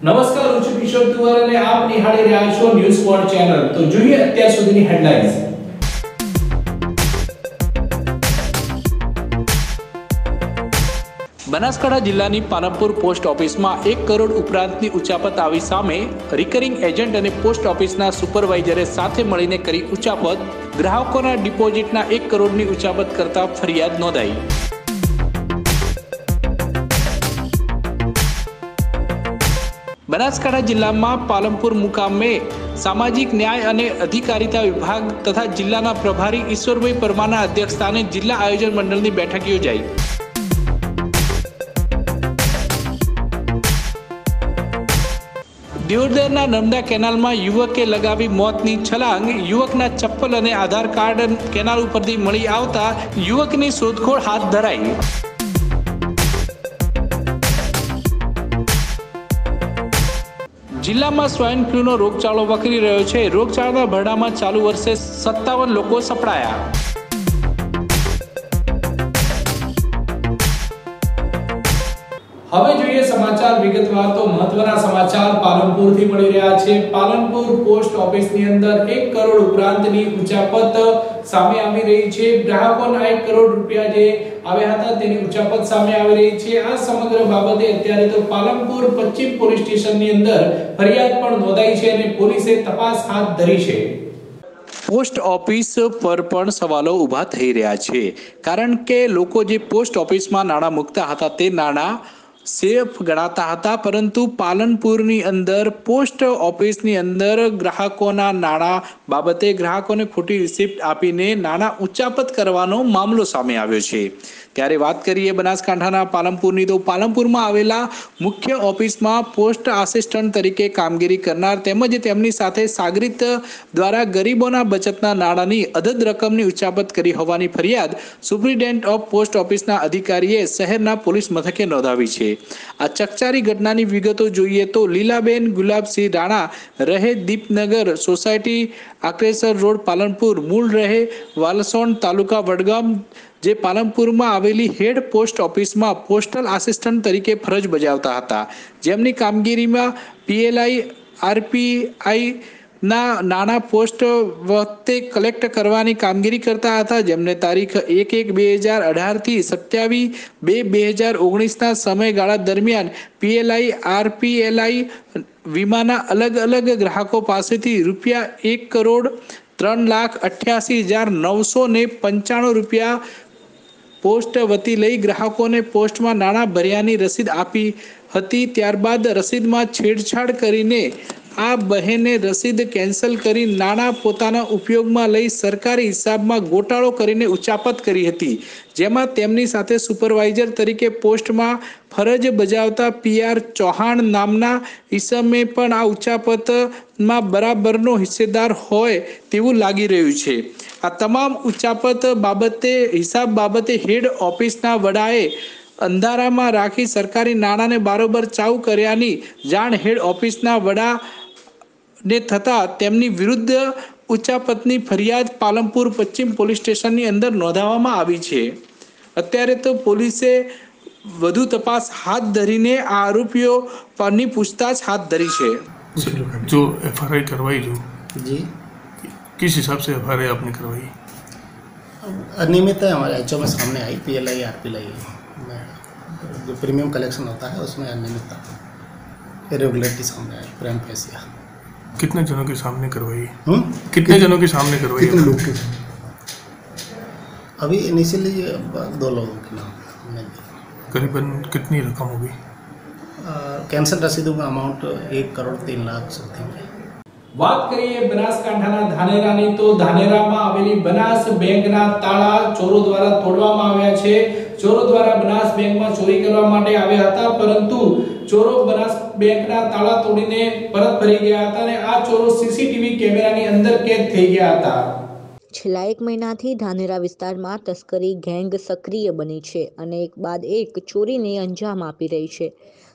નમસ્કાર, હું છું કિશોર તુવર અને આપ નિહાળી રહ્યા છો ન્યૂઝ સ્પોટ ચેનલ। તો જોઈએ અત્યાર સુધીની હેડલાઇન્સ। બનાસકાંઠા જિલ્લાની પાલનપુર પોસ્ટ ઓફિસમાં 1 કરોડ ઉપરાંતની ઉચાપત આવી સામે। રિકરિંગ એજન્ટ અને પોસ્ટ ઓફિસના સુપરવાઇઝરે સાથે મળીને કરી ઉચાપત। ગ્રાહકોના ડિપોઝિટના 1 કરોડની ઉચાપત કરતા ફરિયાદ નોંધાઈ। બનાસકાંઠા જિલ્લામાં પાલનપુર મુકામે સામાજિક ન્યાય અને અધિકારિતા વિભાગ તથા જિલ્લાના પ્રભારી ઈશ્વરભાઈ પરમારના અધ્યક્ષસ્થાને જિલ્લા આયોજન મંડળની બેઠક યોજાઈ। દિયોદરના નર્મદા કેનાલમાં યુવકે લગાવી મોતની છલાંગ। યુવકના ચપ્પલ અને આધાર કાર્ડ કેનાલ ઉપરથી મળી આવતા યુવકની શોધખોળ હાથ ધરાઈ। જિલ્લામાં સ્વાઇન ફ્લૂનો રોગચાળો વકરી રહ્યો છે। રોગચાળાના ભરડામાં ચાલુ વર્ષે 57 લોકો સપડાયા। હવે જોઈએ સમાચાર વિગતવાર। તો મહત્વના સમાચાર પાલનપુરથી મળી રહ્યા છે। પાલનપુર પોસ્ટ ઓફિસની અંદર 1 કરોડ ઉપરાંતની ઉચાપત સામે આવી રહી છે। ગ્રાહકોના 1 કરોડ રૂપિયા જે આવ્યા હતા તેની ઉચાપત સામે આવી રહી છે। આ સમગ્ર બાબતે અત્યારે તો પાલનપુર પશ્ચિમ પોલીસ સ્ટેશનની અંદર ફરિયાદ પણ નોંધાઈ છે અને પોલીસે તપાસ હાથ ધરી છે। પોસ્ટ ઓફિસ પર પણ સવાલો ઊભા થઈ રહ્યા છે, કારણ કે લોકો જે પોસ્ટ ઓફિસમાં નાણાં મૂકતા હતા તે નાણાં સેફ ગણાતા હતા, પરંતુ પાલનપુરની અંદર પોસ્ટ ઓફિસની અંદર ગ્રાહકોના નાણાં બાબતે ગ્રાહકોને ખોટી રિસિપ્ટ આપીને નાણાં ઉચાપત કરવાનો મામલો સામે આવ્યો છે। ત્યારે વાત કરીએ બનાસકાંઠાના પાલનપુરની, તો પાલનપુરમાં આવેલા મુખ્ય ઓફિસમાં પોસ્ટ આસિસ્ટન્ટ તરીકે કામગીરી કરનાર તેમજ તેમની સાથે સાગરીત દ્વારા ગરીબોના બચતના નાણાંની અધદ રકમની ઉચાપત કરી હોવાની ફરિયાદ સુપ્રિન્ટેન્ડન્ટ ઓફ પોસ્ટ ઓફિસના અધિકારીએ શહેરના પોલીસ મથકે નોંધાવી છે। આ ચકચારી ઘટનાની વિગતો જોઈએ તો લીલાબેન ગુલાબસિંહ રાણા રહે દીપનગર સોસાયટી, આક્રેસર રોડ, પાલનપુર, મૂળ રહે વાલસોડ, તાલુકા વડગામ, જે પાલનપુરમાં આવેલી હેડ પોસ્ટ ઓફિસમાં પોસ્ટલ આસિસ્ટન્ટ તરીકે ફરજ બજાવતા હતા, જેમની કામગીરીમાં પીએલઆઈ, આરપીઆઈ ના નાણાં પોસ્ટ વખતે કલેક્ટ કરવાની કામગીરી કરતા હતા, જેમને તારીખ 1/1/2018 થી 27/2/2019ના સમયગાળા દરમિયાન પીએલઆઈ, આરપીએલઆઈ વીમાના અલગ અલગ ગ્રાહકો પાસેથી ₹1,03,88,995 પોસ્ટ વતી લઈ ગ્રાહકોને પોસ્ટમાં નાણાં ભર્યાની રસીદ આપી હતી। ત્યારબાદ રસીદમાં છેડછાડ કરીને આ બહેને રસીદ કેન્સલ કરી નાણાં પોતાના ઉપયોગમાં લઈ સરકારી હિસાબમાં ગોટાળો કરીને ઉચાપત કરી હતી, જેમાં તેમની સાથે સુપરવાઇઝર તરીકે પોસ્ટમાં ફરજ બજાવતા PR ચૌહાણ નામના ઈસમે પણ આ ઉચાપતમાં બરાબરનો હિસ્સેદાર હોય તેવું લાગી રહ્યું છે। આ તમામ ઉચાપત બાબતે હિસાબ બાબતે હેડ ઓફિસના વડાએ અંધારામાં રાખી સરકારી નાણાંને બારોબર ચાઉ કર્યાની જાણ હેડ ઓફિસના વડાને થતાં તેમની વિરુદ્ધ ઉચાપતની ફરિયાદ પાલનપુર પશ્ચિમ પોલીસ સ્ટેશનની અંદર નોંધાવવામાં આવી છે। અત્યારે તો પોલીસે વધુ તપાસ હાથ ધરીને આ આરોપીઓ પરની પૂછતાછ હાથ धरी છે। जो एफआरआई करवाई जो जी किस हिसाब से एफआरआई आपने करवाई? अनियमितता हमारे एचओ में सामने आई, पीएलआई आरपीएलआई में जो प्रीमियम कलेक्शन होता है उसमें अनियमितता इरेगुलरिटी सामने आई, प्रेम फेसिया। कितने जनों के सामने करवाई? कितने जनों के सामने करवाई? कितने लोग के? अभी इनिशियली 2 लोगों के नाम हमने दिए। करीबन कितनी रकम होगी? कैंसर रसीदों का अमाउंट 1,03,00,000 समथिंग है। વાત કરીએ બનાસકાંઠાના ધાનેરાની, તો ધાનેરામાં આવેલી બનાસ બેંકના તાળા ચોરો દ્વારા તોડવામાં આવ્યા છે। ચોરો દ્વારા બનાસ બેંકમાં ચોરી કરવા માટે આવ્યા હતા, પરંતુ ચોરો બનાસ બેંકના તાળા તોડીને પરત ફરી ગયા હતા અને આ ચોરો સીસીટીવી કેમેરાની અંદર કેદ થઈ ગયા હતા। છેલ્લા 1 મહિનાથી ધાનેરા વિસ્તારમાં તસ્કરી ગેંગ સક્રિય બની છે અને એક બાદ એક ચોરીને અંજામ આપી રહી છે,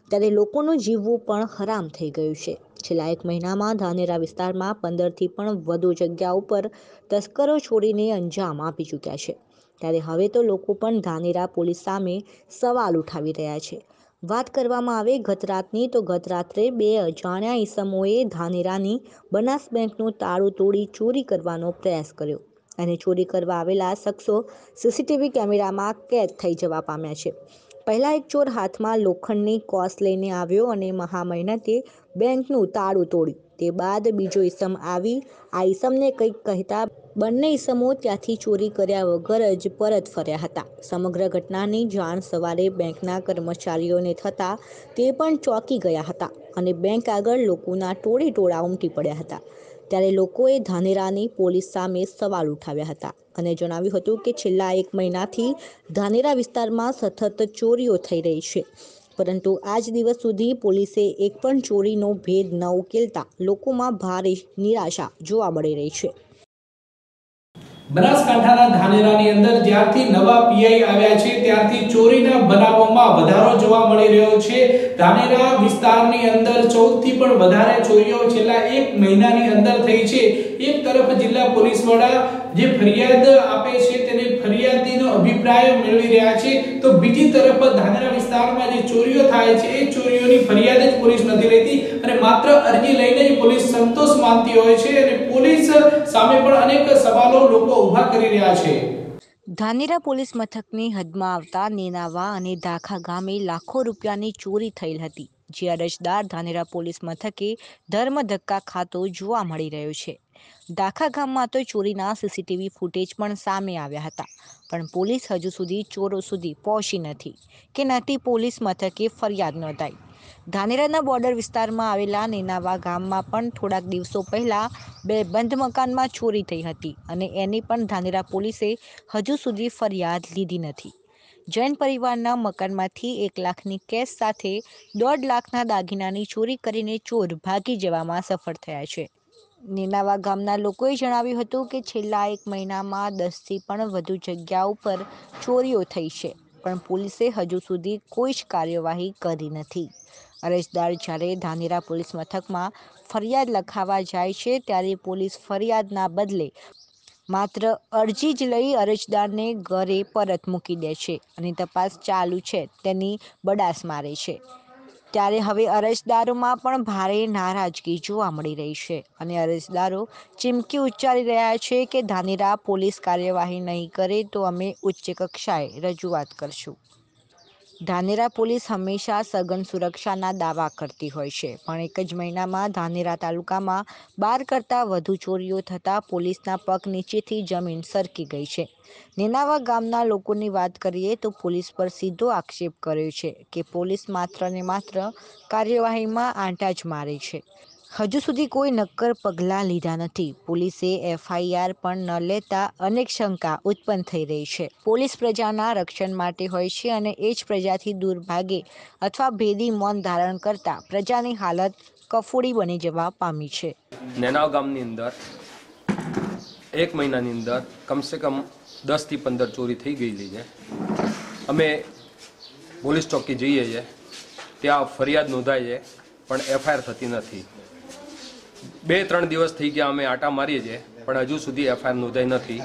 ત્યારે લોકોનું જીવવું પણ હરામ થઈ ગયું છે। છેલ્લા 1 મહિનામાં ધાનેરા વિસ્તારમાં 15થી પણ વધુ જગ્યા ઉપર તસ્કરો ચોરીને અંજામ આપી ચૂક્યા છે, ત્યારે હવે તો લોકો પણ ધાનેરા પોલીસ સામે સવાલ ઉઠાવી રહ્યા છે। વાત કરવામાં આવે ગત રાતની તો ગત રાત્રે 2 અજાણ્યા ઈસમોએ ધાનેરાની બનાસ બેંકનું તાળું તોડી ચોરી કરવાનો પ્રયાસ કર્યો અને ચોરી કરવા આવેલા શખ્સો સીસીટીવી કેમેરામાં કેદ થઈ જવા પામ્યા છે. પહેલા એક ચોર હાથમાં લોખંડની કોસ લઈને આવ્યો અને મહામહેનતે બેંકનું તાળું તોડ્યું. તે બાદ બીજો ઈસમ આવી આ ઈસમને કંઈક કહેતા બંને ઈસમો ત્યાંથી ચોરી કર્યા વગર જ પરત ફર્યા હતા. સમગ્ર ઘટનાની જાણ સવારે બેંકના કર્મચારીઓને થતાં તે પણ ચોંકી ગયા હતા અને બેંક આગળ લોકોના ટોળે-ટોળા ઉમટી પડ્યા હતા. ત્યારે લોકોએ ધાનેરાની પોલીસ સામે સવાલ ઉઠાવ્યા હતા અને જણાવ્યું હતું કે છેલ્લા 1 મહિનાથી ધાનેરા વિસ્તારમાં સતત ચોરીઓ થઈ રહી છે, પરંતુ આજ દિવસ સુધી પોલીસે એક પણ ચોરીનો ભેદ ન ઉકેલતા લોકોમાં ભારે નિરાશા જોવા મળી રહી છે. બનાસકાંઠાના ધાનેરાની અંદર જ્યારથી નવા પીઆઈ આવ્યા છે ત્યારથી ચોરીના બનાવોમાં વધારો જોવા મળી રહ્યો છે. ધાનેરા વિસ્તારની અંદર 14 થી પણ વધારે ચોરીઓ છેલ્લા 1 મહિનાની અંદર થઈ છે. એક તરફ જિલ્લા પોલીસ વડા જે ફરિયાદ આપે છે તેને ફરિયાદીનો અભિપ્રાય મેળવી રહ્યા છે, તો બીજી તરફ ધાનેરા વિસ્તારમાં જે ચોરીઓ થાય છે એ ચોરીઓની ફરિયાદ જ પોલીસ નથી લેતી અને માત્ર અરજી લઈને જ પોલીસ સંતોષ માનતી હોય છે અને પોલીસ સામે પણ અનેક સવાલો લોકો ઊભા કરી રહ્યા છે. ધાનેરા પોલીસ મથકની હદમાં આવતા નેનાવા અને દાખા ગામે લાખો રૂપિયાની ચોરી થયેલ હતી, જે અરજદાર ધાનેરા પોલીસ મથકે ધર્મધક્કા ખાતો જોવા મળી રહ્યો છે. દાખા ગામમાં તો ચોરીના સીસીટીવી ફૂટેજ પણ સામે આવ્યા હતા, પણ પોલીસ હજુ સુધી ચોરો સુધી પહોંચી નથી કે નથી પોલીસ મથકે ફરિયાદ નોંધાઈ. ધાનેરાના બોર્ડર વિસ્તારમાં આવેલા નેનાવા ગામમાં પણ થોડાક દિવસો પહેલા 2 બંધ મકાનમાં ચોરી થઈ હતી અને એની પણ ધાનેરા પોલીસે હજુ સુધી ફરિયાદ લીધી નથી. જૈન પરિવારના મકાનમાંથી 1 લાખની કેશ સાથે 1.5 લાખના દાગીનાની ચોરી કરીને ચોર ભાગી જવામાં સફળ થયા છે. નેનાવા ગામના લોકોએ જણાવ્યું હતું કે છેલ્લા 1 મહિનામાં 10થી પણ વધુ જગ્યાઓ પર ચોરીઓ થઈ છે, પણ પોલીસે હજુ સુધી કોઈ જ કાર્યવાહી કરી નથી. અરજદાર જ્યારે ધાનેરા પોલીસ મથકમાં ફરિયાદ લખાવવા જાય છે ત્યારે પોલીસ ફરિયાદના બદલે માત્ર અરજી જ લઈ અરજદારને ઘરે પરત મૂકી દે છે અને તપાસ ચાલુ છે તેની બડાસ મારે છે. ત્યારે હવે અરજદારોમાં પણ ભારે નારાજગી જોવા મળી રહી છે અને અરજદારો ચીમકી ઉચ્ચારી રહ્યા છે કે ધાનેરા પોલીસ કાર્યવાહી નહીં કરે તો અમે ઉચ્ચ કક્ષાએ રજૂઆત કરશું. ધાનેરા પોલીસ હંમેશા સઘન સુરક્ષાના દાવા કરતી હોય છે, પણ એક જ મહિનામાં ધાનેરા તાલુકામાં 12 કરતાં વધુ ચોરીઓ થતાં પોલીસના પગ નીચેથી જમીન સરકી ગઈ છે. નેનાવા ગામના લોકોની વાત કરીએ તો પોલીસ પર સીધો આક્ષેપ કર્યો છે કે પોલીસ માત્ર ને માત્ર કાર્યવાહીમાં આંટા જ મારે છે. હજુ સુધી કોઈ નક્કર પગલાં લીધા નથી. પોલીસે FIR પણ ન લેતા અનેક શંકા ઉત્પન્ન થઈ રહી છે. પોલીસ પ્રજાના રક્ષણ માટે હોય છે અને એ જ પ્રજાથી દૂર ભાગે અથવા ભેદી મૌન ધારણ કરતા પ્રજાની હાલત કફોડી બની જવા પામી છે. નેનાવા ગામની અંદર 1 મહિનાની અંદર કમસે કમ 10 થી 15 ચોરી થઈ ગયેલી છે. અમે પોલીસ ચોકી જઈએ છીએ, ત્યાં ફરિયાદ નોંધાય છે, પણ FIR થતી નથી. 2-3 દિવસ થઈ ગયા અમે આટા મારીએ છીએ, પણ હજુ સુધી FIR નોંધાઈ નથી.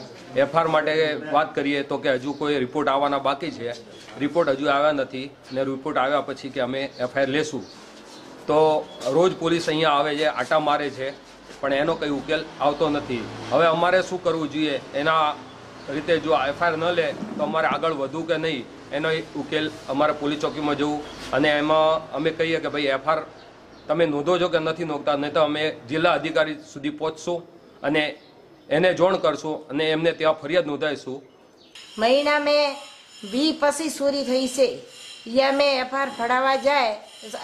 FIR માટે વાત કરીએ તો કે હજુ કોઈ રિપોર્ટ આવવાના બાકી છે. રિપોર્ટ હજુ આવ્યા નથી ને રિપોર્ટ આવ્યા પછી કે અમે FIR લેશું. તો રોજ પોલીસ અહીંયા આવે છે, આટા મારે છે, પણ એનો કંઈ ઉકેલ આવતો નથી. હવે અમારે શું કરવું જોઈએ? એના રીતે જો FIR ન લે તો અમારે આગળ વધવું કે નહીં એનો ઉકેલ અમારે પોલીસ ચોકીમાં જવું અને એમાં અમે કહીએ કે ભાઈ FIR તમે નોંધો છો કે નથી નોંધતા, નહીં તો અમે જિલ્લા અધિકારી સુધી પહોંચશું અને એને જોણ કરશું અને એમને ત્યાં ફરિયાદ નોંધાઈશું. મહિના મેં 20 પછી ચોરી થઈ છે, યા મેં FIR ફડાવવા જાય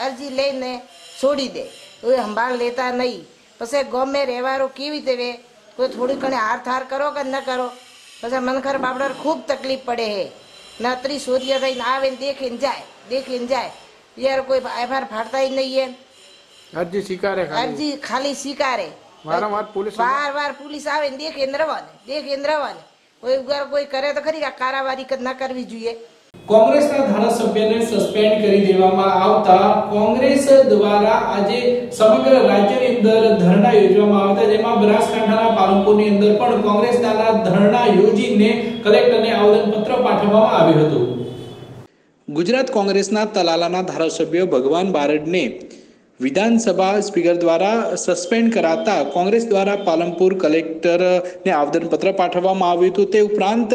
અરજી લઈને છોડી દે, કોઈ સંભાળ લેતા નહીં. પછી ગમે રહેવારો કેવી રીતે કોઈ થોડી ઘણી હાર થાર કરો કે ન કરો, પછી મનખર બાપડા ખૂબ તકલીફ પડે છે. નતરી ચોરીઓ થઈને આવે ને દેખીને જાય યાર કોઈ FIR ફાડતા નહીં. અરજી સ્વીકારે, અરજી ખાલી સ્વીકારે. વાર પોલીસ આવે ને દેખીને રવાને કોઈ કરે તો ખરી કારવારી ન કરવી જોઈએ. કોંગ્રેસના ધારાસભ્યને સસ્પેન્ડ કરી દેવામાં આવતા કોંગ્રેસ દ્વારા આજે સમગ્ર રાજ્યની અંદર ધરણા યોજવામાં આવતા, જેમાં બનાસકાંઠાના પાલનપુરની અંદર પણ કોંગ્રેસના ધરણા યોજીને કલેક્ટરને આવેદનપત્ર પાઠવવામાં આવ્યું હતું. ગુજરાત કોંગ્રેસના તલાલાના ધારાસભ્ય ભગવાન બારડને વિધાનસભા સ્પીકર દ્વારા સસ્પેન્ડ કરાતા કોંગ્રેસ દ્વારા પાલનપુર કલેક્ટરને આવેદનપત્ર પાઠવવામાં આવ્યું હતું। તે ઉપરાંત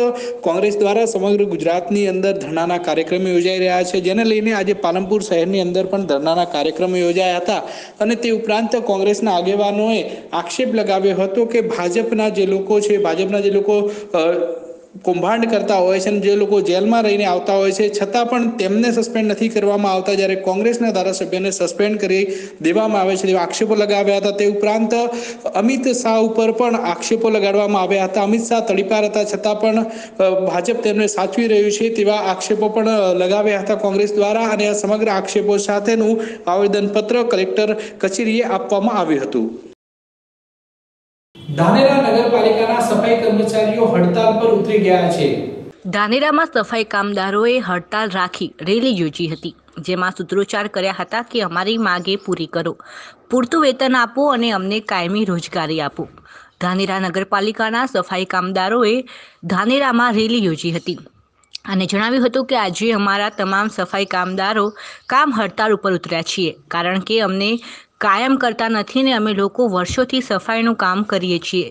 કોંગ્રેસ દ્વારા સમગ્ર ગુજરાતની અંદર ધરણાના કાર્યક્રમો યોજાઈ રહ્યા છે, જેને લઈને આજે પાલનપુર શહેરની અંદર પણ ધરણાના કાર્યક્રમો યોજાયા હતા। અને તે ઉપરાંત કોંગ્રેસના આગેવાનોએ આક્ષેપ લગાવ્યો હતો કે ભાજપના જે લોકો કૌભાંડ કરતા હોય છે, જે લોકો જેલમાં રહીને આવતા હોય છે, છતાં પણ તેમને સસ્પેન્ડ નથી કરવામાં આવતા, જ્યારે કોંગ્રેસના ધારાસભ્યને સસ્પેન્ડ કરી દેવામાં આવે છે તેવા આક્ષેપો લગાવ્યા હતા। તે ઉપરાંત અમિત શાહ ઉપર પણ આક્ષેપો લગાડવામાં આવ્યા હતા। અમિત શાહ તડીપાર હતા, છતાં પણ ભાજપ તેમને સાચવી રહ્યું છે તેવા આક્ષેપો પણ લગાવ્યા હતા કોંગ્રેસ દ્વારા। અને આ સમગ્ર આક્ષેપો સાથેનું આવેદનપત્ર કલેક્ટર કચેરીએ આપવામાં આવ્યું હતું। ધાનેરા નગરપાલિકાના સફાઈ કર્મચારીઓ હડતાલ પર ઉતરી ગયા છે। ધાનેરામાં સફાઈ કામદારોએ હડતાલ રાખી રેલી યોજી હતી, જેમાં સૂત્રોચ્ચાર કર્યા હતા કે અમારી માંગે પૂરી કરો, પૂરતું વેતન આપો અને અમને કાયમી રોજગારી આપો। ધાનેરા નગરપાલિકાના સફાઈ કામદારોએ ધાનેરામાં રેલી યોજી હતી અને જણાવ્યું હતું કે આજે અમારા તમામ સફાઈ કામદારો કામ હડતાલ ઉપર ઉતર્યા છીએ, કારણ કે અમને કાયમ કરતા નથી ને અમે લોકો વર્ષોથી સફાઈનું કામ કરીએ છીએ।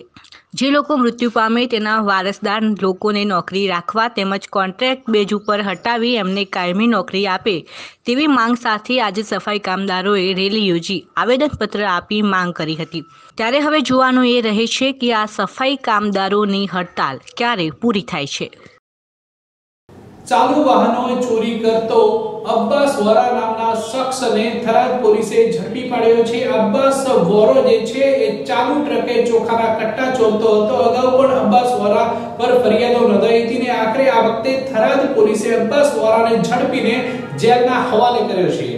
જે લોકો મૃત્યુ પામે તેના વારસદાર લોકોને નોકરી રાખવા તેમજ કોન્ટ્રાક્ટ બેઝ ઉપર હટાવી એમને કાયમી નોકરી આપે તેવી માંગ સાથે આજે સફાઈ કામદારોએ રેલી યોજી આવેદનપત્ર આપી માંગ કરી હતી। ત્યારે હવે જોવાનું એ રહે છે કે આ સફાઈ કામદારોની હડતાલ ક્યારે પૂરી થાય છે। ચાલુ વાહનો ચોરી કરતો અબ્બાસ વોરા નામના શખ્સને થરાદ પોલીસે ઝડપી પાડ્યો છે। અબ્બાસ વોરો જે છે એ ચાલુ ટ્રકે ચોખાના કટ્ટા ચોરતો હતો। અગાઉ પણ અબ્બાસ વોરા પર ફરિયાદો નોંધાઈ હતી ને આખરે આ વખતે થરાદ પોલીસે અબ્બાસ વોરાને ઝડપીને જેલના હવાલે કર્યો છે।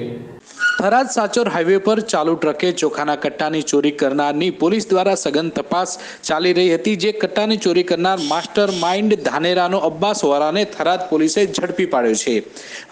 થરાદ સાચોર હાઈવે પર ચાલુ ટ્રકે ચોખાના કટ્ટાની ચોરી કરનારની પોલીસ દ્વારા સઘન તપાસ ચાલી રહી હતી। જે કટ્ટાની ચોરી કરનાર માસ્ટર માઇન્ડ ધાનેરાનો અબ્બાસ વોરાને થરાદ પોલીસે ઝડપી પાડ્યો છે।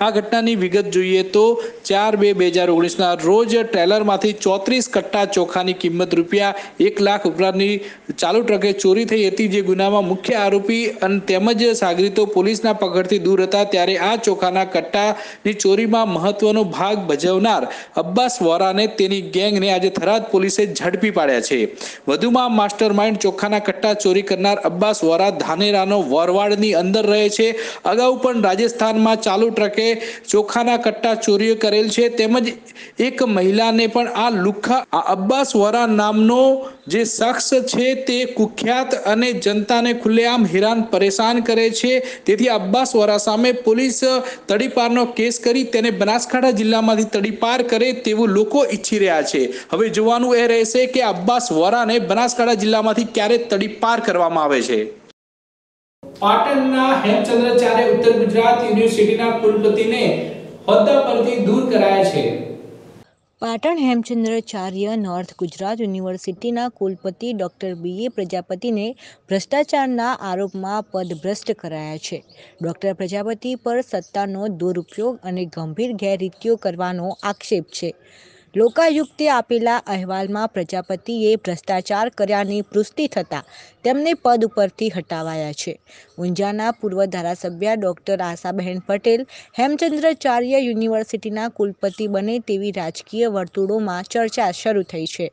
આ ઘટનાની વિગત જોઈએ તો 4/2/2019ના રોજ ટ્રેલરમાંથી 34 કટ્ટા ચોખાની કિંમત ₹1 લાખ ઉપરાંતની ચાલુ ટ્રકે ચોરી થઈ હતી। જે ગુનામાં મુખ્ય આરોપી અને તેમજ સાગરીતો પોલીસના પકડથી દૂર હતા, ત્યારે આ ચોખાના કટ્ટાની ચોરીમાં મહત્વનો ભાગ ભજવનાર અબ્બાસ વોરાને તેની ગેંગને આજે થરાદ પોલીસે ઝડપી પાડ્યા છે। વધુમાં માસ્ટર માઇન્ડ ચોખાના કટ્ટા ચોરી કરનાર અબ્બાસ વોરા ધાનેરાનો વરવાડની અંદર રહે છે। અગાઉ પણ રાજસ્થાનમાં ચાલુ ટ્રકે ચોખાના કટ્ટા ચોરીઓ કરેલ છે, તેમજ એક મહિલાને પણ આ લુખ્ખા અબ્બાસ વોરા નામનો જે શખ્સ છે તે કુખ્યાત અને જનતાને ખુલ્લેઆમ હેરાન પરેશાન કરે છે। તેથી અબ્બાસ વોરા સામે પોલીસ તડીપારનો કેસ કરી તેને બનાસકાંઠા જિલ્લામાંથી તડીપાર કરે તેવું લોકો ઈચ્છી રહ્યા છે। હવે જોવાનું એ રહેશે કે અબ્બાસ વોરાને બનાસકાંઠા જિલ્લામાંથી ક્યારે તડીપાર કરવામાં આવે છે। પાટણના હેમચંદ્રાચાર્ય ઉત્તર ગુજરાત યુનિવર્સિટીના કુલપતિને હોદ્દા પરથી દૂર કરાયા છે। પાટણ હેમચંદ્રાચાર્ય નોર્થ ગુજરાત યુનિવર્સિટીના કુલપતિ ડોક્ટર BA પ્રજાપતિને ભ્રષ્ટાચારના આરોપમાં પદભ્રષ્ટ કરાયા છે। ડોક્ટર પ્રજાપતિ પર સત્તાનો દુરુપયોગ અને ગંભીર ગેરરીતિઓ કરવાનો આક્ષેપ છે। લોકાયુક્તે આપેલા અહેવાલમાં પ્રજાપતિએ ભ્રષ્ટાચાર કર્યાની પુષ્ટિ થતાં તેમને પદ ઉપરથી હટાવાયા છે। ઊંઝાના પૂર્વ ધારાસભ્ય ડોક્ટર આશાબહેન પટેલ હેમચંદ્રાચાર્ય યુનિવર્સિટીના કુલપતિ બને તેવી રાજકીય વર્તુળોમાં ચર્ચા શરૂ થઈ છે।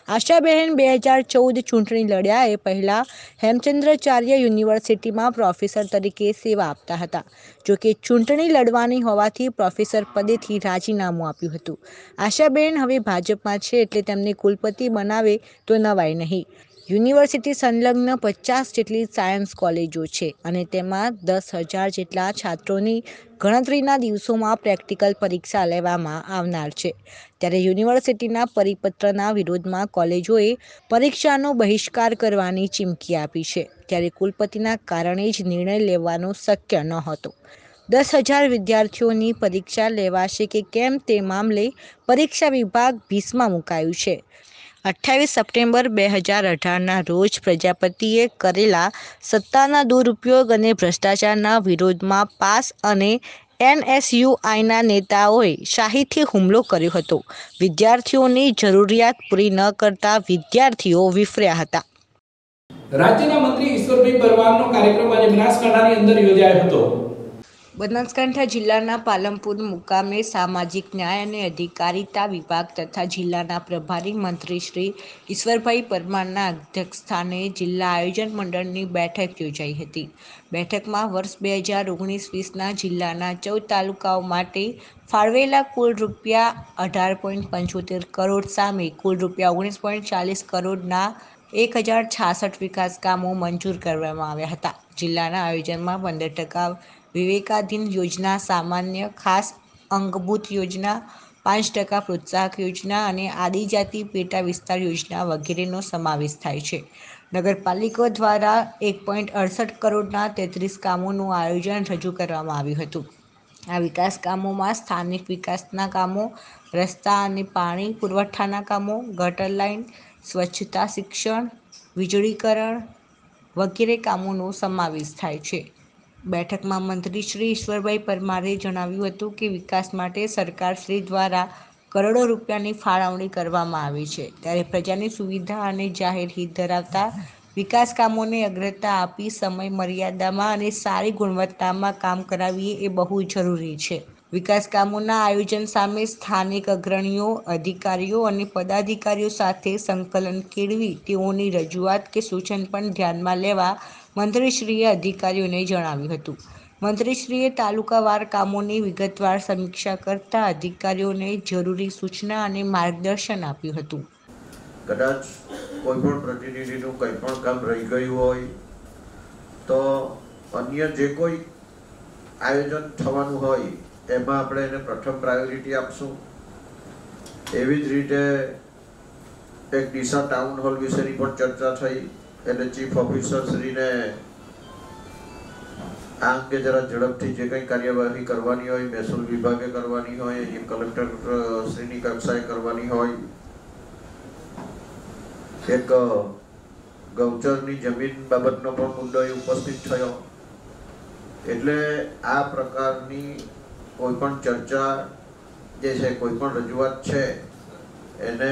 આશાબહેન 2014 ચૂંટણી લડ્યા એ પહેલા હેમચંદ્રાચાર્ય યુનિવર્સિટીમાં પ્રોફેસર તરીકે સેવા આપતા હતા। જોકે ચૂંટણી લડવાની હોવાથી પ્રોફેસર પદેથી રાજીનામું આપ્યું હતું। આશાબહેન હવે ભાજપમાં છે, એટલે તેમને કુલપતિ બનાવે તો નવાય નહીં। યુનિવર્સિટી સંલગ્ન 50 જેટલી સાયન્સ કોલેજો છે અને તેમાં 10,000 જેટલા છાત્રોની ગણતરીના દિવસોમાં પ્રેક્ટિકલ પરીક્ષા લેવામાં આવનાર છે। ત્યારે યુનિવર્સિટીના પરિપત્રના વિરોધમાં કોલેજોએ પરીક્ષાનો બહિષ્કાર કરવાની ચીમકી આપી છે। ત્યારે કુલપતિના કારણે જ નિર્ણય લેવાનો શક્ય નહોતો। 10,000 વિદ્યાર્થીઓની પરીક્ષા લેવાશે કે કેમ તે મામલે પરીક્ષા વિભાગ ભીસમાં મુકાયું છે। 28 સપ્ટેમ્બર 2018ના રોજ પ્રજાપતિએ કરેલા સત્તાના દુરુપયોગ અને ભ્રષ્ટાચારના વિરોધમાં પાસ અને NSUIના નેતાઓએ શાહીથી હુમલો કર્યો હતો। વિદ્યાર્થીઓની જરૂરિયાત પૂરી ન કરતા વિદ્યાર્થીઓ વિફર્યા હતા। રાજ્યના મંત્રી ઈશ્વરભાઈ પરમારનો કાર્યક્રમ આજે બનાસકાંઠાની અંદર યોજાયો હતો। બનાસકાંઠા જિલ્લાના પાલનપુર મુકામે સામાજિક ન્યાય અને અધિકારિતા વિભાગ તથા જિલ્લાના પ્રભારી મંત્રી શ્રી ઈશ્વરભાઈ પરમારના અધ્યક્ષસ્થાને જિલ્લા આયોજન મંડળની બેઠક યોજાઈ હતી. બેઠકમાં વર્ષ 2019-20ના જિલ્લાના 14 તાલુકાઓ માટે ફાળવેલા કુલ રૂપિયા 18.75 કરોડ સામે કુલ રૂપિયા 19.40 કરોડના 1066 વિકાસ કામો મંજૂર કરવામાં આવ્યા હતા. જિલ્લાના આયોજનમાં 15% વિવેકાધીન યોજના, સામાન્ય ખાસ અંગભૂત યોજના, 5% પ્રોત્સાહક યોજના અને આદિજાતિ પેટા વિસ્તાર યોજના વગેરેનો સમાવેશ થાય છે. નગરપાલિકા દ્વારા 1.68 કરોડના 33 કામોનું આયોજન રજૂ કરવામાં આવ્યું હતું. આ વિકાસ કામોમાં સ્થાનિક વિકાસના કામો, રસ્તા અને પાણી પુરવઠાના કામો, ગટર લાઇન, સ્વચ્છતા, શિક્ષણ, વીજળીકરણ વગેરે કામોનો સમાવેશ થાય છે. બેઠકમાં મંત્રી શ્રી ઈશ્વરભાઈ પરમારે જણાવ્યું હતું કે વિકાસ માટે સરકારશ્રી દ્વારા કરોડો રૂપિયાની ફાળવણી કરવામાં આવી છે, ત્યારે પ્રજાની સુવિધા અને જાહેર હિત ધરાવતા વિકાસ કામોને અગ્રતા આપી સમય મર્યાદામાં અને સારી ગુણવત્તામાં કામ કરાવીએ એ બહુ જરૂરી છે. વિકાસ કામોના આયોજન સામે સ્થાનિક અગ્રણીઓ, અધિકારીઓ અને પદાધિકારીઓ સાથે સંકલન કેળવી તેઓની રજૂઆત કે સૂચન પણ ધ્યાનમાં લેવા મંત્રીશ્રીએ અધિકારીઓને જણાવ્યું હતું. મંત્રીશ્રીએ તાલુકાવાર કામોની વિગતવાર સમીક્ષા કરતા અધિકારીઓને જરૂરી સૂચના અને માર્ગદર્શન આપ્યું હતું. કદાચ કોઈ પણ પ્રતિનિધિનું કંઈ પણ કામ રહી ગયું હોય તો અન્ય જે કોઈ આયોજન થવાનું હોય એમાં આપણે એને પ્રથમ પ્રાયોરિટી આપશું. એવી જ રીતે એક ડીસા ટાઉન હોલ વિશેની પણ ચર્ચા થઈ, એટલે ચીફ ઓફિસર શ્રીને આ અંગે જરા ઝડપથી જે કંઈ કાર્યવાહી કરવાની હોય, મહેસૂલ વિભાગે કરવાની હોય, એ કલેક્ટર શ્રીની કક્ષાએ કરવાની હોય, એક ગૌચરની જમીન બાબતનો પણ મુદ્દો ઉપસ્થિત થયો. એટલે આ પ્રકારની કોઈ પણ ચર્ચા જે છે, કોઈ પણ રજૂઆત છે એને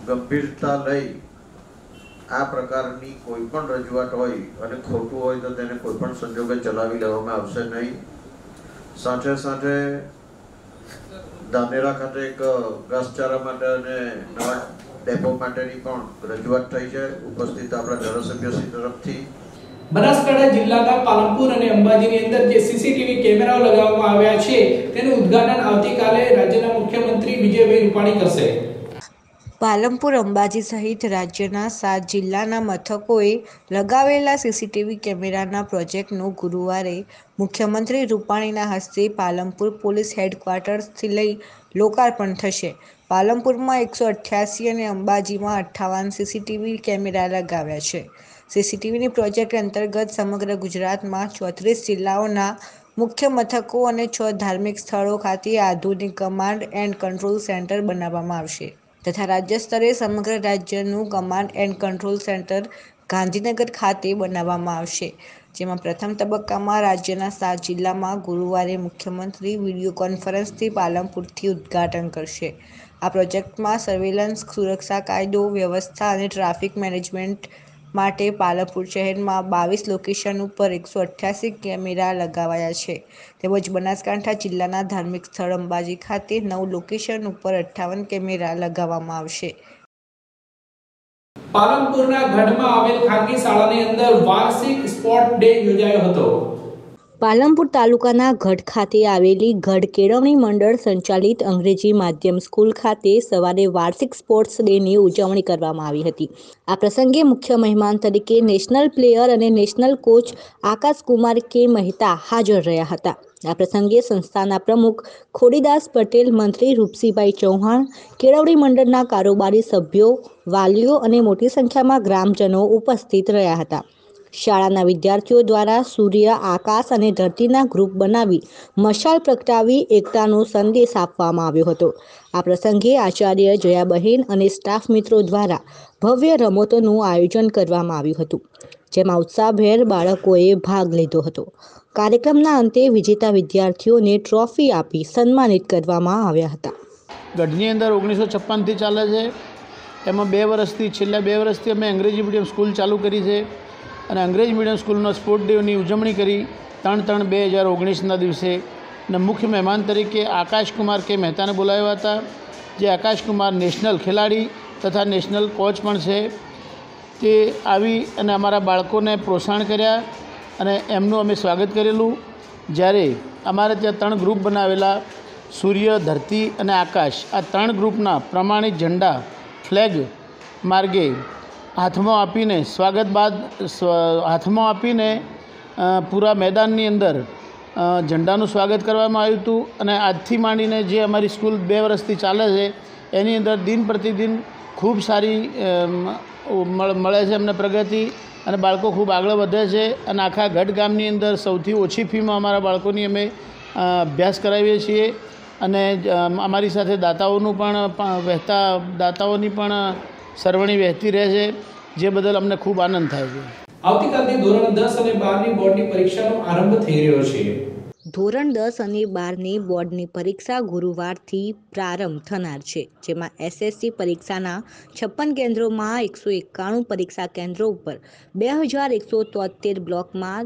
ગંભીરતા લઈ આ પ્રકારની કોઈ પણ રજૂઆત હોય અને ખોટું હોય તો તેને કોઈ પણ સંજોગે ચલાવી લેવામાં આવશે નહીં. સાથે સાથે ધાનેરા ખાતે એક ઘાસચારા માટે અને નવા ડેપો માટેની પણ રજૂઆત થઈ છે, ઉપસ્થિત આપણા ધારાસભ્યશ્રી તરફથી. બનાસકાંઠા જિલ્લાના પાલનપુર અને અંબાજીની અંદર જે સીસીટીવી કેમેરાઓ લગાવવામાં આવ્યા છે તેનું ઉદ્ઘાટન આવતીકાલે રાજ્યના મુખ્યમંત્રી વિજયભાઈ રૂપાણી કરશે. પાલનપુર, અંબાજી સહિત રાજ્યના 7 જિલ્લાના મથકોએ લગાવેલા સીસીટીવી કેમેરાના પ્રોજેક્ટનું ગુરુવારે મુખ્યમંત્રી રૂપાણીના હસ્તે પાલનપુર પોલીસ હેડક્વાર્ટરથી લઈ લોકાર્પણ થશે. પાલનપુરમાં 188 અને અંબાજીમાં 58 સીસીટીવી કેમેરા લગાવ્યા છે. સીસીટીવીની પ્રોજેક્ટ અંતર્ગત સમગ્ર ગુજરાતમાં 34 જિલ્લાઓના મુખ્ય મથકો અને 6 ધાર્મિક સ્થળો ખાતે આધુનિક કમાન્ડ એન્ડ કંટ્રોલ સેન્ટર બનાવવામાં આવશે તથા રાજ્ય સ્તરે સમગ્ર રાજ્યનું command and control centre Gandhinagar ખાતે બનાવવામાં આવશે. જેમાં પ્રથમ તબક્કામાં રાજ્યના 7 જિલ્લામાં ગુરુવારે મુખ્યમંત્રી વિડીયો કોન્ફરન્સથી પાલનપુરથી ઉદ્ઘાટન કરશે. આ પ્રોજેક્ટમાં સર્વેલન્સ, સુરક્ષા કાયદો વ્યવસ્થા અને ટ્રાફિક મેનેજમેન્ટ માટે પાલનપુર શહેરમાં 22 લોકેશન ઉપર 188 કેમેરા લગાવાયા છે. તેમજ બનાસકાંઠા જિલ્લાના ધાર્મિક સ્થળ અંબાજી ખાતે 9 લોકેશન ઉપર 58 કેમેરા લગાવવામાં આવશે. પાલનપુરના ગઢમાં આવેલ ખાનગી શાળાની અંદર વાર્ષિક સ્પોર્ટ ડે યોજાયો હતો. પાલનપુર તાલુકાના ગઢ ખાતે આવેલી ગઢ કેળવણી મંડળ સંચાલિત અંગ્રેજી માધ્યમ સ્કૂલ ખાતે સવારે વાર્ષિક સ્પોર્ટ્સ ડેની ઉજવણી કરવામાં આવી હતી. આ પ્રસંગે મુખ્ય મહેમાન તરીકે નેશનલ પ્લેયર અને નેશનલ કોચ આકાશકુમાર કે મહેતા હાજર રહ્યા હતા. આ પ્રસંગે સંસ્થાના પ્રમુખ ખોડીદાસ પટેલ, મંત્રી રૂપસીભાઈ ચૌહાણ, કેળવણી મંડળના કારોબારી સભ્યો, વાલીઓ અને મોટી સંખ્યામાં ગ્રામજનો ઉપસ્થિત રહ્યા હતા. શાળાના વિદ્યાર્થીઓ દ્વારા સૂર્ય, આકાશ અને ધરતીના ગ્રુપ બનાવી મશાલ પ્રગટાવી એકતાનો સંદેશ આપવામાં આવ્યો હતો. આ પ્રસંગે આચાર્ય જયાબહેન અને સ્ટાફ મિત્રો દ્વારા ભવ્ય રમતોનું આયોજન કરવામાં આવ્યું હતું, જેમાં ઉત્સાહભેર બાળકોએ ભાગ લીધો હતો. કાર્યક્રમના અંતે વિજેતા વિદ્યાર્થીઓને ટ્રોફી આપી સન્માનિત કરવામાં આવ્યા હતા. ગઢની અંદર 1956થી ચાલે છે. એમાં 2 વર્ષથી, છેલ્લા 2 વર્ષથી અમે અંગ્રેજી મીડિયમ સ્કૂલ ચાલુ કરી છે અને અંગ્રેજી મીડિયમ સ્કૂલનો સ્પોર્ટ ડેની ઉજવણી કરી 3/3/2019ના દિવસે અને મુખ્ય મહેમાન તરીકે આકાશકુમાર કે મહેતાને બોલાવ્યા હતા, જે આકાશકુમાર નેશનલ ખેલાડી તથા નેશનલ કોચ પણ છે. તે આવી અને અમારા બાળકોને પ્રોત્સાહન કર્યા અને એમનું અમે સ્વાગત કરેલું. જ્યારે અમારે ત્યાં 3 ગ્રુપ બનાવેલા, સૂર્ય, ધરતી અને આકાશ, આ 3 ગ્રુપના પ્રમાણિત ઝંડા ફ્લેગ માર્ગે હાથમાં આપીને સ્વાગત બાદ હાથમાં આપીને પૂરા મેદાનની અંદર ઝંડાનું સ્વાગત કરવામાં આવ્યું હતું. અને આજથી માંડીને જે અમારી સ્કૂલ 2 વર્ષથી ચાલે છે એની અંદર દિન પ્રતિદિન ખૂબ સારી મળે છે અમને પ્રગતિ, અને બાળકો ખૂબ આગળ વધે છે. અને આખા ગઢ ગામની અંદર સૌથી ઓછી ફીમાં અમારા બાળકોની અમે અભ્યાસ કરાવીએ છીએ. અને અમારી સાથે દાતાઓની પણ સરવણી વહેતી રહે છે, જે બદલ અમને ખૂબ આનંદ થાય છે. આવતીકાલથી ધોરણ 10 અને 12ની બોર્ડની પરીક્ષાનો આરંભ થઈ રહ્યો છે. ધોરણ 10 અને 12ની બોર્ડની પરીક્ષા ગુરુવારથી પ્રારંભ થનાર છે, જેમાં SSC પરીક્ષાના 56 કેન્દ્રોમાં 191 પરીક્ષા કેન્દ્રો ઉપર 2173 બ્લોકમાં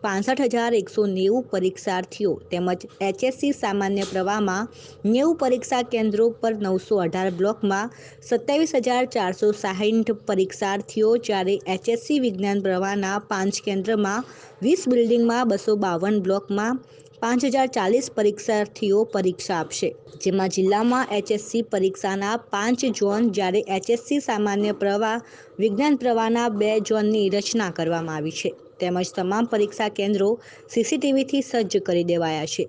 65,190 પરીક્ષાર્થીઓ તેમજ HSC સામાન્ય પ્રવાહમાં 90 પરીક્ષા કેન્દ્રો પર 918 બ્લોકમાં 27,460 પરીક્ષાર્થીઓ, જ્યારે HSC વિજ્ઞાન પ્રવાહના 5 કેન્દ્રમાં 20 બિલ્ડિંગમાં 252 બ્લોકમાં 5,040 પરીક્ષાર્થીઓ પરીક્ષા આપશે. જેમાં જિલ્લામાં HSC પરીક્ષાના 5 ઝોન, જ્યારે HSC સામાન્ય પ્રવાહ વિજ્ઞાન પ્રવાહના 2 ઝોનની રચના કરવામાં આવી છે. તેમજ તમામ પરીક્ષા કેન્દ્રો CCTVથી સજ્જ કરી દેવાયા છે.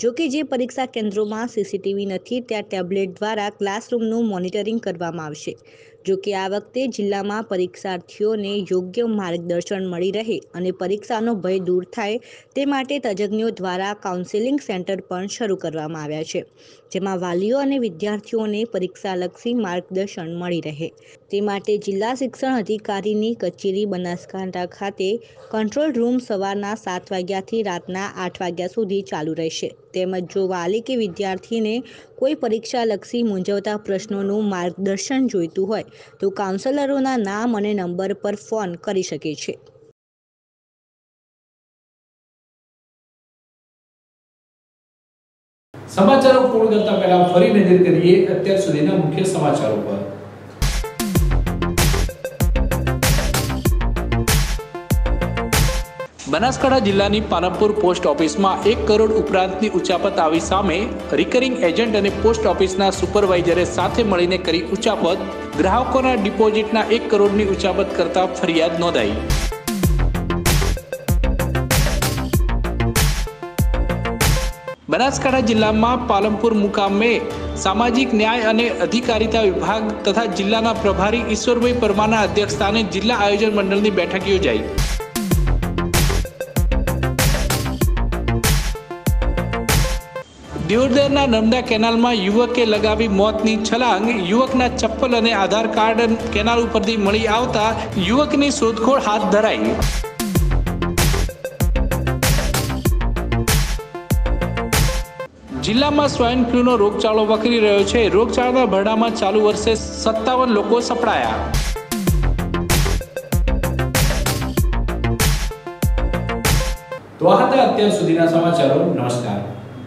જોકે જે પરીક્ષા કેન્દ્રોમાં CCTV નથી ત્યાં ટેબ્લેટ દ્વારા ક્લાસરૂમનું મોનિટરિંગ કરવામાં આવશે. જોકે આ વખતે જિલ્લામાં પરીક્ષાર્થીઓને યોગ્ય માર્ગદર્શન મળી રહે અને પરીક્ષાનો ભય દૂર થાય તે માટે તજજ્ઞો દ્વારા કાઉન્સેલિંગ સેન્ટર પણ શરૂ કરવામાં આવ્યા છે, જેમાં વાલીઓ અને વિદ્યાર્થીઓને પરીક્ષાલક્ષી માર્ગદર્શન મળી રહે તે માટે જિલ્લા શિક્ષણ અધિકારીની કચેરી બનાસકાંઠા ખાતે કંટ્રોલ રૂમ સવારના 7 વાગ્યાથી રાતના 8 વાગ્યા સુધી ચાલુ રહેશે. તેમજ જો વાલી કે વિદ્યાર્થીને કોઈ પરીક્ષાલક્ષી મૂંઝવતા પ્રશ્નોનું માર્ગદર્શન જોઈતું હોય તો કાઉન્સેલરોના નામ અને નંબર પર ફોન કરી શકે છે. સમાચારો પૂર્ણ કરતા પહેલા ફરી નજર કરીએ અત્યાર સુધીના મુખ્ય સમાચારો પર. બનાસકાંઠા જિલ્લાની પાલનપુર પોસ્ટ ઓફિસમાં 1 કરોડ ઉપરાંતની ઉચાપત આવી સામે. રિકરિંગ એજન્ટ અને પોસ્ટ ઓફિસના સુપરવાઇઝરે સાથે મળીને કરી ઉચાપત. ગ્રાહકોના ડિપોઝિટના 1 કરોડની ઉચાપત કરતા ફરિયાદ નોંધાઈ. બનાસકાંઠા જિલ્લામાં પાલનપુર મુકામે સામાજિક ન્યાય અને અધિકારિતા વિભાગ તથા જિલ્લાના પ્રભારી ઈશ્વરભાઈ પરમારના અધ્યક્ષસ્થાને જિલ્લા આયોજન મંડળની બેઠક યોજાઈ. દિયોદરના નર્મદા કેનાલમાં યુવકે લગાવી મોતની છલાંગ. યુવકના ચપ્પલ અને આધાર કાર્ડ કેનાલ ઉપરથી મળી આવતા યુવકની શોધખોળ હાથ ધરાઈ. જિલ્લામાં સ્વાઇન ફ્લૂનો રોગચાળો વકરી રહ્યો છે. રોગચાળાના ભરડામાં ચાલુ વર્ષે 57 લોકો સપડાયા. તો આ હતા અત્યાર સુધીના સમાચારો. નમસ્કાર.